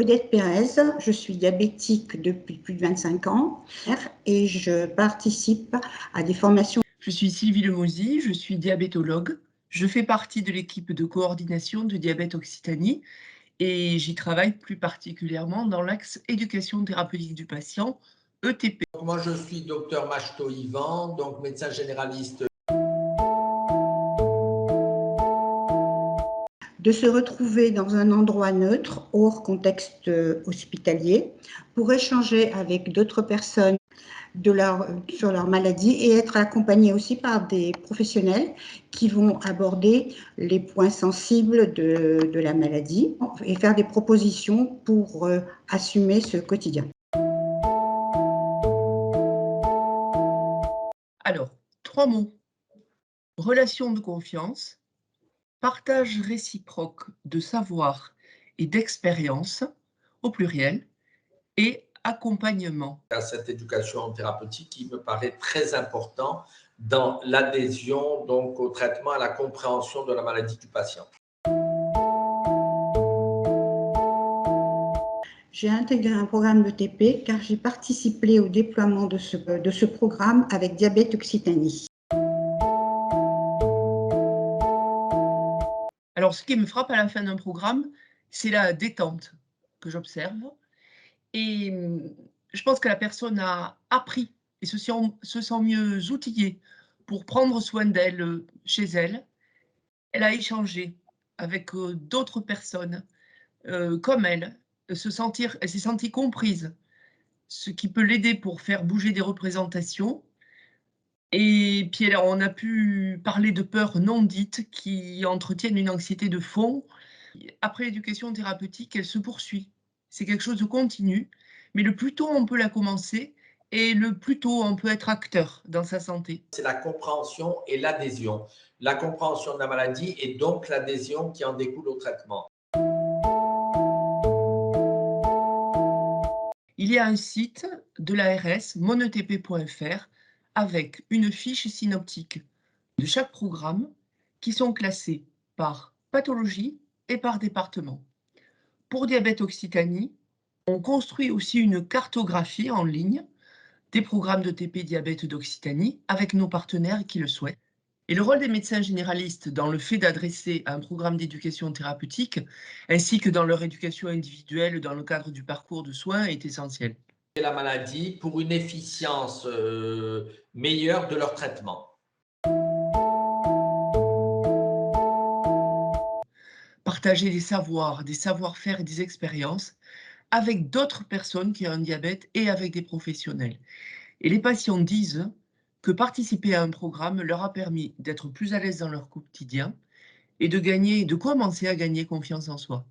Odette Pérez, je suis diabétique depuis plus de 25 ans et je participe à des formations. Je suis Sylvie Lemosy, je suis diabétologue. Je fais partie de l'équipe de coordination de Diabète Occitanie et j'y travaille plus particulièrement dans l'axe éducation thérapeutique du patient, ETP. Moi, je suis docteur Machto Yvan, donc médecin généraliste. De se retrouver dans un endroit neutre, hors contexte hospitalier, pour échanger avec d'autres personnes sur leur maladie et être accompagné aussi par des professionnels qui vont aborder les points sensibles de la maladie et faire des propositions pour assumer ce quotidien. Alors, 3 mots. Relation de confiance, partage réciproque de savoir et d'expérience, au pluriel, et accompagnement. À cette éducation thérapeutique qui me paraît très important dans l'adhésion donc au traitement, à la compréhension de la maladie du patient. J'ai intégré un programme d'ETP car j'ai participé au déploiement de ce programme avec Diabète Occitanie. Alors, ce qui me frappe à la fin d'un programme, c'est la détente que j'observe. Et je pense que la personne a appris et se sent mieux outillée pour prendre soin d'elle chez elle. Elle a échangé avec d'autres personnes comme elle, elle s'est sentie comprise, ce qui peut l'aider pour faire bouger des représentations. Et puis on a pu parler de peurs non dites qui entretiennent une anxiété de fond. Après l'éducation thérapeutique, elle se poursuit. C'est quelque chose de continu, mais le plus tôt on peut la commencer et le plus tôt on peut être acteur dans sa santé. C'est la compréhension et l'adhésion. La compréhension de la maladie et donc l'adhésion qui en découle au traitement. Il y a un site de l'ARS, monetp.fr, avec une fiche synoptique de chaque programme qui sont classés par pathologie et par département. Pour Diabète Occitanie, on construit aussi une cartographie en ligne des programmes de TP Diabète d'Occitanie avec nos partenaires qui le souhaitent. Et le rôle des médecins généralistes dans le fait d'adresser un programme d'éducation thérapeutique, ainsi que dans leur éducation individuelle dans le cadre du parcours de soins, est essentiel. La maladie pour une efficience meilleure de leur traitement. Partager des savoirs, des savoir-faire et des expériences avec d'autres personnes qui ont un diabète et avec des professionnels. Et les patients disent que participer à un programme leur a permis d'être plus à l'aise dans leur quotidien et de commencer à gagner confiance en soi.